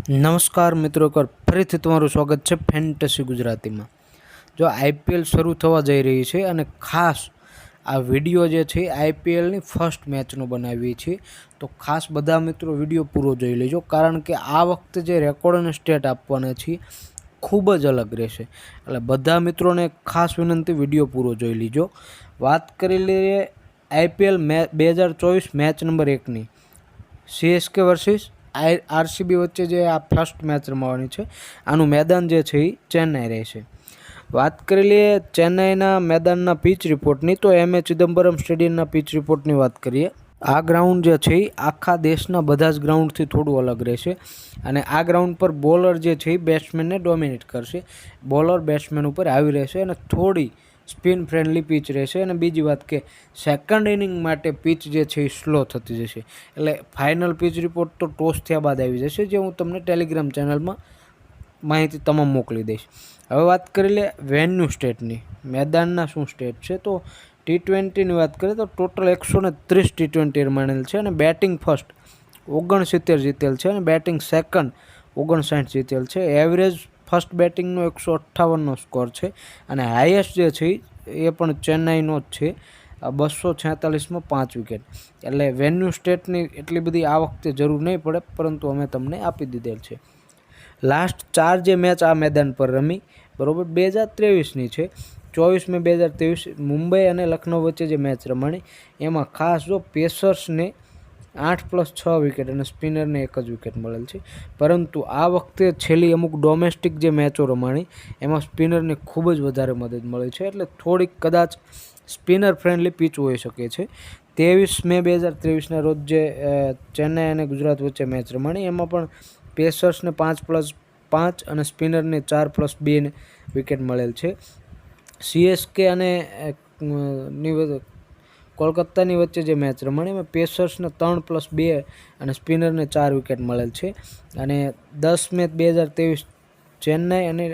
નમસ્કાર મિત્રો, એક વાર ફરીથી તમારું સ્વાગત છે ફેન્ટસી ગુજરાતીમાં। જો આઈપીએલ શરૂ થવા જઈ રહી છે અને ખાસ આ વિડીયો જે છે આઈપીએલની ફર્સ્ટ મેચનો બનાવી છે, તો ખાસ બધા મિત્રો વિડીયો પૂરો જોઈ લેજો, કારણ કે આ વખતે જે રેકોર્ડ અને સ્ટેટ આપવાના છે ખૂબ જ અલગ રહેશે। એટલે બધા મિત્રોને ખાસ વિનંતી, વિડીયો પૂરો જોઈ લીજો। વાત કરી લઈએ આઈપીએલ 2024 મેચ નંબર 1ની, સીએસકે વર્સિસ આરસીબી વચ્ચે જે આ ફર્સ્ટ મેચ રમાવાની છે, આનું મેદાન જે છે એ ચેન્નાઈ રહેશે। વાત કરી લઈએ ચેન્નાઈના મેદાનના પિચ રિપોર્ટની, તો એમએ ચિદમ્બરમ સ્ટેડિયમના પિચ રિપોર્ટની વાત કરીએ। આ ગ્રાઉન્ડ જે છે એ આખા દેશના બધા જ ગ્રાઉન્ડથી થોડું અલગ રહેશે અને આ ગ્રાઉન્ડ પર બોલર જે છે એ બેટ્સમેનને ડોમિનેટ કરશે। બોલર બેટ્સમેન ઉપર આવી રહેશે અને થોડી સ્પિન ફ્રેન્ડલી પિચ રહેશે। અને બીજી વાત કે સેકન્ડ ઇનિંગ માટે પિચ જે છે એ સ્લો થતી જશે, એટલે ફાઇનલ પિચ રિપોર્ટ તો ટોસ થયા બાદ આવી જશે, જે હું તમને ટેલિગ્રામ ચેનલમાં માહિતી તમામ મોકલી દઈશ। હવે વાત કરી લે વેન્યુ સ્ટેટની, મેદાનના શું સ્ટેટ છે, તો T20ની વાત કરીએ તો ટોટલ 130 T20 રમાડેલ છે અને બેટિંગ ફર્સ્ટ 69 જીતેલ છે અને બેટિંગ સેકન્ડ 59 જીતેલ છે। એવરેજ ફર્સ્ટ બેટિંગનો 158નો સ્કોર છે અને હાઈએસ્ટ જે છે એ પણ ચેન્નાઈનો જ છે, 246માં 5 વિકેટ। એટલે વેન્યુ સ્ટેટની એટલી બધી આ વખતે જરૂર નહીં પડે, પરંતુ અમે તમને આપી દીધેલ છે। લાસ્ટ 4 જે મેચ આ મેદાન પર રમી, બરાબર, 2023ની છે। 24 મે 2023 મુંબઈ અને લખનઉ વચ્ચે જે મેચ રમાણી, એમાં ખાસ જો પેસર્સને 8+6 વિકેટ અને સ્પિનરને 1 જ વિકેટ મળેલ છે, પરંતુ આ વખતે છેલ્લી અમુક ડોમેસ્ટિક જે મેચો રમાણી એમાં સ્પિનરને ખૂબ જ વધારે મદદ મળી છે, એટલે થોડીક કદાચ સ્પિનર ફ્રેન્ડલી પિચ હોઈ શકે છે। 23 મે 2023ના રોજ જે ચેન્નાઈ અને ગુજરાત વચ્ચે મેચ રમાણી, એમાં પણ પેસર્સને 5+5 અને સ્પિનરને 4+2 વિકેટ મળેલ છે। સીએસકે અને કોલકાતાની વચ્ચે જે મેચ રમાણી, એમાં પેસર્સને 3+2 અને સ્પિનરને 4 વિકેટ મળેલ છે। અને 10 મે 2023 ચેન્નાઈ અને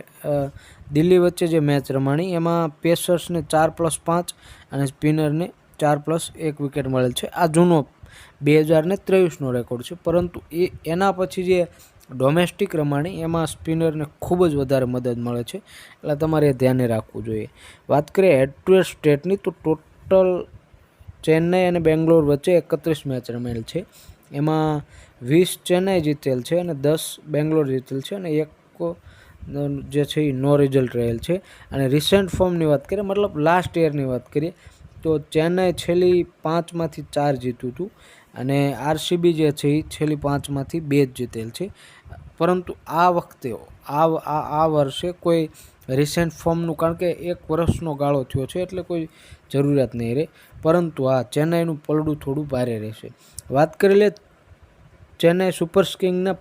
દિલ્હી વચ્ચે જે મેચ રમાણી, એમાં પેસર્સને 4+5 અને સ્પિનરને 4+1 વિકેટ મળેલ છે। આ જૂનો 2023નો રેકોર્ડ છે, પરંતુ એના પછી જે ડોમેસ્ટિક રમાણી એમાં સ્પિનરને ખૂબ જ વધારે મદદ મળે છે, એટલે તમારે ધ્યાને રાખવું જોઈએ। વાત કરીએ હેડ ટુ હેડ સ્ટેટની, તો ટોટલ ચેન્નાઈ અને બેંગ્લોર વચ્ચે 31 મેચ રમેલ છે, એમાં 20 ચેન્નાઈ જીતેલ છે અને 10 બેંગ્લોર જીતેલ છે અને 1 જે છે એ નો રિઝલ્ટ રહેલ છે। અને રિસેન્ટ ફોર્મની વાત કરીએ, મતલબ લાસ્ટ યરની વાત કરીએ, તો ચેન્નાઈ છેલ્લી 5માંથી 4 જીત્યું હતું અને આરસીબી જે છે એ છેલ્લી 5માંથી 2 જ જીતેલ છે। પરંતુ આ વખતે આ વર્ષે કોઈ રિસેન્ટ ફોર્મનું, કારણ કે 1 વર્ષનો ગાળો થયો છે એટલે કોઈ જરૂરિયાત નહીં રહે, પરંતુ આ ચેન્નાઈનું પલડું થોડું ભારે રહેશે। વાત કરી લે ચેન્નાઈ સુપર કિંગ્સના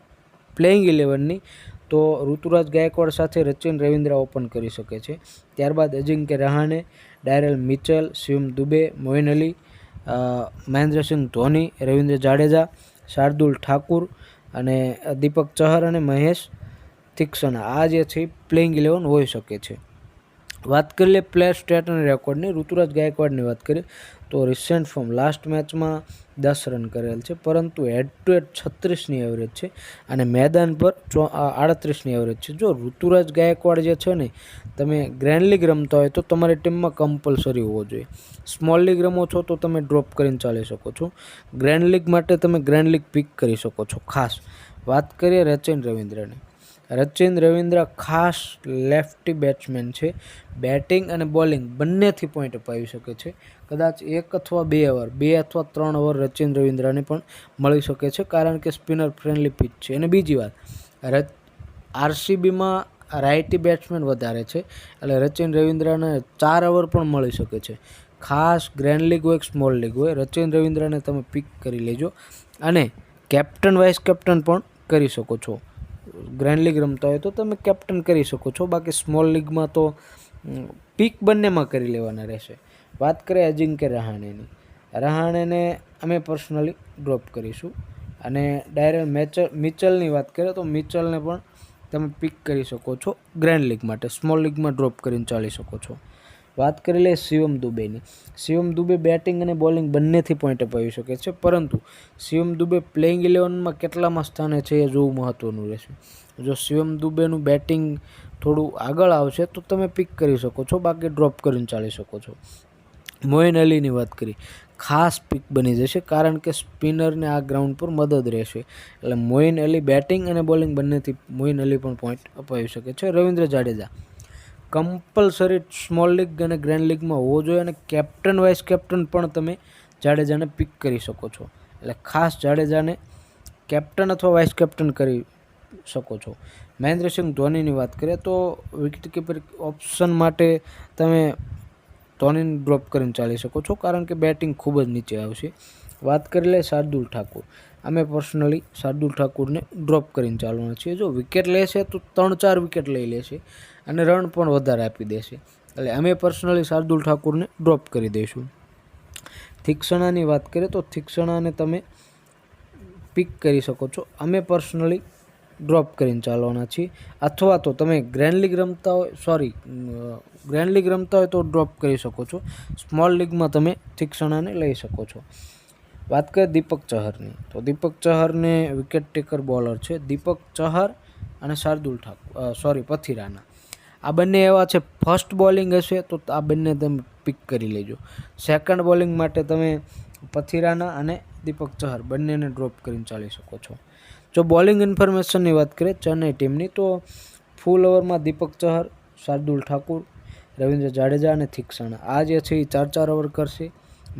પ્લેઇંગ 11ની, તો ઋતુરાજ ગાયકવાડ સાથે રચિન રવિન્દ્ર ઓપન કરી શકે છે। ત્યારબાદ અજિંક્ય રહાણે, ડાયરેલ મિચેલ, શિવમ દુબે, મોઇન અલી, મહેન્દ્રસિંહ ધોની, રવિન્દ્ર જાડેજા, શાર્દુલ ઠાકુર અને દીપક ચહર અને મહેશ તિક્ષના, આ જે છે પ્લેઇંગ 11 હોઈ શકે છે। વાત કરી લે પ્લેયર સ્ટેટ અને રેકોર્ડની, ઋતુરાજ ગાયકવાડની વાત કરીએ તો રિસેન્ટ ફોર્મ લાસ્ટ મેચમાં 10 રન કરેલ છે, પરંતુ હેડ ટુ હેડ 36ની એવરેજ છે અને મેદાન પર 38ની એવરેજ છે। જો ઋતુરાજ ગાયકવાડ જે છે ને, તમે ગ્રેન્ડ લીગ રમતા હોય તો તમારી ટીમમાં કમ્પલસરી હોવો જોઈએ। સ્મોલ લીગ રમો છો તો તમે ડ્રોપ કરીને ચાલી શકો છો, ગ્રેન્ડ લીગ માટે તમે ગ્રેન્ડ લીગ પિક કરી શકો છો। ખાસ વાત કરીએ રચિન રવિન્દ્રની, રચિન રવિન્દ્ર ખાસ લેફ્ટી બેટ્સમેન છે, બેટિંગ અને બોલિંગ બંનેથી પોઈન્ટ અપાવી શકે છે। કદાચ 1 અથવા 2 ઓવર, 2 અથવા 3 ઓવર રચિન રવિન્દ્રને પણ મળી શકે છે, કારણ કે સ્પિનર ફ્રેન્ડલી પિચ છે। અને બીજી વાત, આરસીબીમાં રાઇટી બેટ્સમેન વધારે છે, એટલે રચિન રવિન્દ્રને 4 ઓવર પણ મળી શકે છે। ખાસ ગ્રેન્ડ લીગ હોય કે સ્મોલ લીગ હોય, રચિન રવિન્દ્રને તમે પિક કરી લેજો અને કેપ્ટન વાઇસ કેપ્ટન પણ કરી શકો છો। ગ્રેન્ડ લીગ રમતા હોય તો તમે કેપ્ટન કરી શકો છો, બાકી સ્મોલ લીગમાં તો પિક બંનેમાં કરી લેવાના રહેશે। વાત કરીએ અજિંક્ય રહાણેની, રહાણેને અમે પર્સનલી ડ્રોપ કરીશું અને ડાયરેલ મિચેલની વાત કરીએ તો મિચેલને પણ તમે પિક કરી શકો છો ગ્રેન્ડ લીગ માટે, સ્મોલ લીગમાં ડ્રોપ કરીને ચાલી શકો છો। વાત કરી લઈએ શિવમ દુબેની. શિવમ દુબે બેટિંગ અને બોલિંગ બંનેથી પોઈન્ટ અપાવી શકે છે, પરંતુ શિવમ દુબે પ્લેઇંગ 11માં કેટલામાં સ્થાને છે એ જોવું મહત્ત્વનું રહેશે. જો શિવમ દુબેનું બેટિંગ થોડું આગળ આવશે તો તમે પિક કરી શકો છો, બાકી ડ્રોપ કરીને ચાલી શકો છો. મોઇન અલીની વાત કરી, ખાસ પિક બની જશે, કારણ કે સ્પિનરને આ ગ્રાઉન્ડ પર મદદ રહેશે. એટલે મોઇન અલી બેટિંગ અને બોલિંગ બંનેથી મોઇન અલી પણ પોઈન્ટ અપાવી શકે છે. Ravindra Jadeja compulsory small league અને ગ્રેન્ડ લીગમાં હોવો જોઈએ, અને કેપ્ટન વાઇસ કેપ્ટન પણ તમે જાડેજાને પિક કરી શકો છો. એટલે ખાસ જાડેજાને કેપ્ટન અથવા વાઇસ કેપ્ટન કરી શકો છો. મહેન્દ્રસિંહ ધોનીની વાત કરીએ તો વિકેટ કીપર ઓપ્શન માટે તમે ધોનીને ડ્રોપ કરીને ચાલી શકો છો, કારણ કે બેટિંગ ખૂબ જ નીચે આવશે. વાત કરી લે શાર્દુલ ઠાકુર. અમે પર્સનલી શાર્દુલ ઠાકુરને ડ્રોપ કરીને ચાલવાના છીએ. જો વિકેટ લેશે તો 3-4 વિકેટ લઈ લેશે અને રન પણ વધારે આપી દેશે. એટલે અમે પર્સનલી શાર્દુલ ઠાકુરને ડ્રોપ કરી દઈશું. થિક્ષણાની વાત કરીએ તો થિક્ષણાને તમે પિક કરી શકો છો. અમે પર્સનલી ડ્રોપ કરીને ચાલવાના છીએ, અથવા તો તમે ગ્રેન્ડ લીગ રમતા હોય તો ડ્રોપ કરી શકો છો. સ્મોલ લીગમાં તમે થિક્ષણાને લઈ શકો છો. વાત કરીએ દીપક ચહરની, તો દીપક ચહરને વિકેટ ટેકર બોલર છે. દીપક ચહર અને શાર્દુલ ઠાકુર પથિરાના આ બંને એવા છે, ફર્સ્ટ બોલિંગ હશે તો આ બંને તમે પિક કરી લેજો. સેકન્ડ બોલિંગ માટે તમે પથિરાના અને દીપક ચહર બંનેને ડ્રોપ કરીને ચાલી શકો છો. જો બોલિંગ ઇન્ફોર્મેશનની વાત કરીએ ચેન્નઈ ટીમની, તો ફૂલ ઓવરમાં દીપક ચહર, શાર્દુલ ઠાકુર, રવિન્દ્ર જાડેજા અને થિક્ષણા આ જે છે એ 4-4 ઓવર કરશે.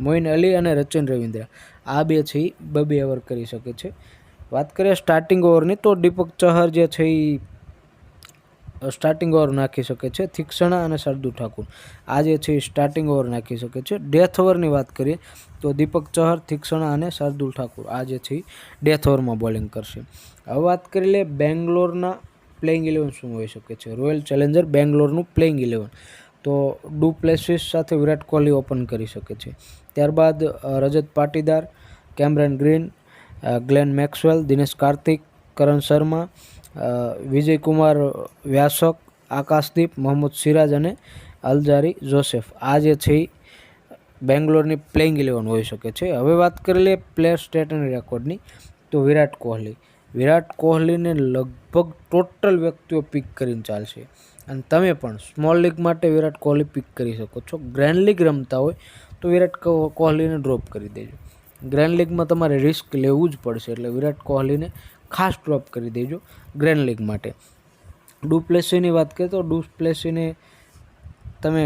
મોઇન અલી અને રચિન રવિન્દ્ર આ બે છે એ 2-2 ઓવર કરી શકે છે. વાત કરીએ સ્ટાર્ટિંગ ઓવરની, તો દીપક ચહર જે છે એ સ્ટાર્ટિંગ ઓવર નાખી શકે છે. થિક્ષણા અને શાર્દુલ ઠાકુર આ જે છે એ સ્ટાર્ટિંગ ઓવર નાખી શકે છે. ડેથ ઓવરની વાત કરીએ તો દીપક ચહર, થિક્ષણા અને શાર્દુલ ઠાકુર આ જે છે એ ડેથ ઓવરમાં બોલિંગ કરશે. હવે વાત કરી લે બેંગ્લોરના પ્લેઇંગ 11 શું હોઈ શકે છે. રોયલ ચેલેન્જર બેંગ્લોરનું પ્લેઇંગ 11, તો ડુ પ્લેસિસ સાથે વિરાટ કોહલી ઓપન કરી શકે છે. ત્યારબાદ Rajat Patidar, Cameron Green, Glenn Maxwell, Dinesh Karthik, Karan Sharma, Vijay Kumar Vyshak, Akashdeep, Mohammed Siraj અને અલજારી જોસેફ આ જે છે એ બેંગ્લોરની પ્લેઇંગ 11 હોઈ શકે છે. હવે વાત કરી લઈએ પ્લેયર સ્ટેટ અને રેકોર્ડની, તો વિરાટ કોહલીને લગભગ ટોટલ વ્યક્તિઓ પિક કરીને ચાલશે, અને તમે પણ સ્મોલ લીગ માટે વિરાટ કોહલી પિક કરી શકો છો. ગ્રેન્ડ લીગ રમતા હોય તો વિરાટ કોહલીને ડ્રોપ કરી દેજો. ગ્રેન્ડ લીગમાં તમારે રિસ્ક લેવું જ પડશે, એટલે વિરાટ કોહલીને ખાસ ડ્રોપ કરી દેજો ગ્રેન્ડ લીગ માટે. ડુ પ્લેસીની વાત કરીએ તો ડુ પ્લેસીને તમે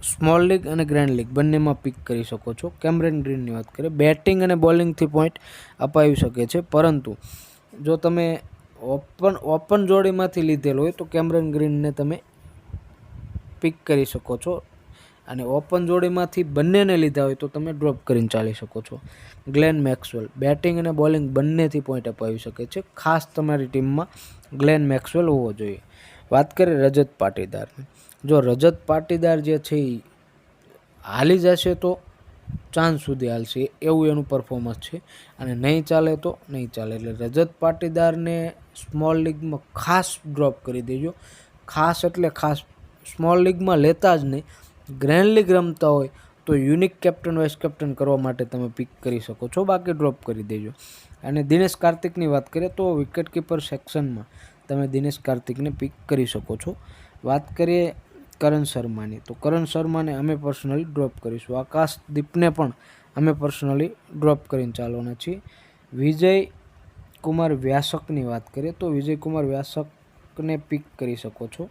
સ્મોલ લીગ અને ગ્રેન્ડ લીગ બંનેમાં પિક કરી શકો છો. કેમરન ગ્રીનની વાત કરીએ, બેટિંગ અને બોલિંગથી પોઈન્ટ અપાવી શકે છે, પરંતુ જો તમે ઓપન જોડીમાંથી લીધેલ હોય તો કેમરન ગ્રીનને તમે પિક કરી શકો છો, અને ઓપન જોડીમાંથી બંનેને લીધા હોય તો તમે ડ્રોપ કરીને ચાલી શકો છો. ગ્લેન મેક્સવેલ બેટિંગ અને બોલિંગ બંનેથી પોઈન્ટ અપાવી શકે છે. ખાસ તમારી ટીમમાં ગ્લેન મેક્સવેલ હોવો જોઈએ. વાત કરીએ રજત પાટીદારની, જો રજત પાટીદાર જે છે એ હાલી જશે તો ચાન્સ સુધી હાલશે એવું એનું પરફોર્મન્સ છે, અને નહીં ચાલે તો નહીં ચાલે. એટલે રજત પાટીદારને સ્મોલ લીગમાં ખાસ ડ્રોપ કરી દેજો. ખાસ એટલે ખાસ સ્મોલ લીગમાં લેતા જ નહીં, ગ્રેન્ડ લીગ રમતા હોય તો યુનિક કેપ્ટન વાઇસ કેપ્ટન કરવા માટે તમે પિક કરી શકો છો, બાકી ડ્રોપ કરી દેજો. અને દિનેશ કાર્તિકની વાત કરીએ તો વિકેટ કીપર સેક્શનમાં તમે દિનેશ કાર્તિકને પિક કરી શકો છો. વાત કરીએ કરણ શર્માની, તો કરણ શર્માને અમે પર્સનલી ડ્રોપ કરીશું. આકાશદીપને પણ અમે પર્સનલી ડ્રોપ કરીને ચાલવાના છીએ. વિજય કુમાર વ્યાસકની વાત કરીએ તો વિજય કુમાર વ્યાસકને પિક કરી શકો છો,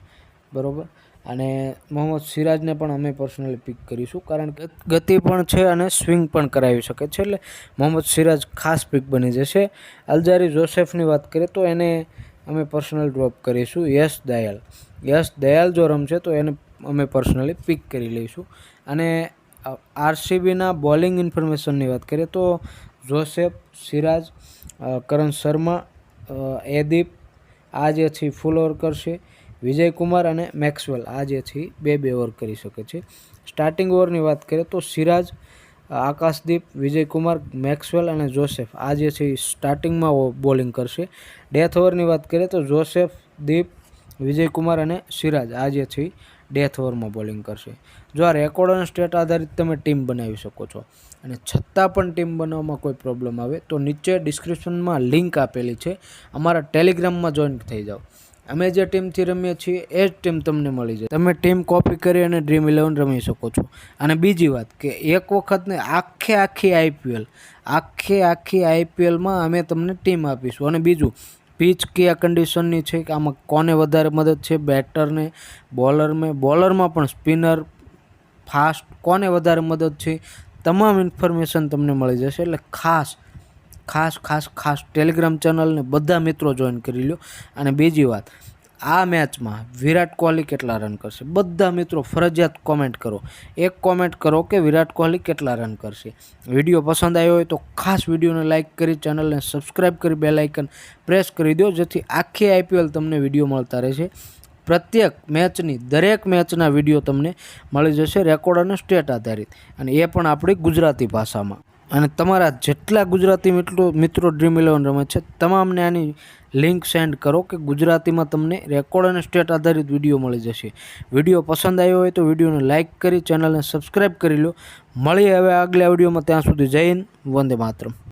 બરાબર. અને મોહમ્મદ સિરાજને પણ અમે પર્સનલી પિક કરીશું, કારણ કે ગતિ પણ છે અને સ્વિંગ પણ કરાવી શકે છે, એટલે મોહમ્મદ સિરાજ ખાસ પિક બની જશે. અલજારી જોસેફની વાત કરીએ તો એને અમે પર્સનલ ડ્રોપ કરીશું. યશ દયાલ જો રમશે તો એને અમે પર્સનલી પિક કરી લઈશું. અને આરસીબીના બોલિંગ ઇન્ફોર્મેશનની વાત કરીએ તો જોસેફ, સિરાજ, કરણ શર્મા, એદીપ આ જે છે ફૂલ ઓવર કરશે. વિજય કુમાર અને મેક્સવેલ આ જે છે 2-2 ઓવર કરી શકે છે. સ્ટાર્ટિંગ ઓવરની વાત કરીએ તો સિરાજ, આકાશદીપ, વિજય કુમાર, મેક્સવેલ અને જોસેફ આ જે છે સ્ટાર્ટિંગમાં બોલિંગ કરશે. ડેથ ઓવરની વાત કરીએ તો જોસેફ, દીપ, વિજય કુમાર અને સિરાજ આ જે છે ડેથ ઓવરમાં બોલિંગ કરશે. જો આ રેકોર્ડ અને સ્ટેટ આધારિત તમે ટીમ બનાવી શકો છો અને છતાં પણ ટીમ બનાવવામાં કોઈ પ્રોબ્લેમ આવે તો નીચે ડિસ્ક્રિપ્શનમાં લિંક આપેલી છે, અમારા ટેલિગ્રામમાં જોઈન થઈ જાઓ. અમે જે ટીમથી રમીએ છીએ એ જ ટીમ તમને મળી જાય. તમે ટીમ કોપી કરી અને ડ્રીમ 11 રમી શકો છો. અને બીજી વાત કે એક વખત ને આખી આઈપીએલમાં અમે તમને ટીમ આપીશું. અને બીજું, પીચ કયા કન્ડિશનની છે કે આમાં કોને વધારે મદદ છે, બેટરને, બોલરમાં પણ સ્પિનર, ફાસ્ટ કોને વધારે મદદ છે, તમામ ઇન્ફોર્મેશન તમને મળી જશે. એટલે ખાસ ટેલિગ્રામ ચેનલને બધા મિત્રો જોઈન કરી લો. અને બીજી વાત, આ મેચમાં વિરાટ કોહલી કેટલા રન કરશે બધા મિત્રો ફરજિયાત કોમેન્ટ કરો. એક કોમેન્ટ કરો કે વિરાટ કોહલી કેટલા રન કરશે. વિડીયો પસંદ આવ્યો હોય તો ખાસ વિડીયોને લાઇક કરી, ચેનલને સબસ્ક્રાઈબ કરી, બેલ આઇકન પ્રેસ કરી દો, જેથી આખી આઈપીએલ તમને વિડીયો મળતા રહેશે. પ્રત્યેક મેચની દરેક મેચના વિડીયો તમને મળી જશે રેકોર્ડ અને સ્ટેટ આધારિત, અને એ પણ આપણી ગુજરાતી ભાષામાં. અને તમારા જેટલા ગુજરાતી મિત્રો ડ્રીમ 11 રમે છે તમામને આની લિંક સેન્ડ કરો કે ગુજરાતીમાં તમને રેકોર્ડ અને સ્ટેટ આધારિત વિડીયો મળી જશે. વિડીયો પસંદ આવ્યો હોય તો વિડીયોને લાઇક કરી, ચેનલને સબસ્ક્રાઈબ કરી લો. મળીએ હવે આગલા વિડીયોમાં. ત્યાં સુધી જય હિન્દ, વંદે માતરમ.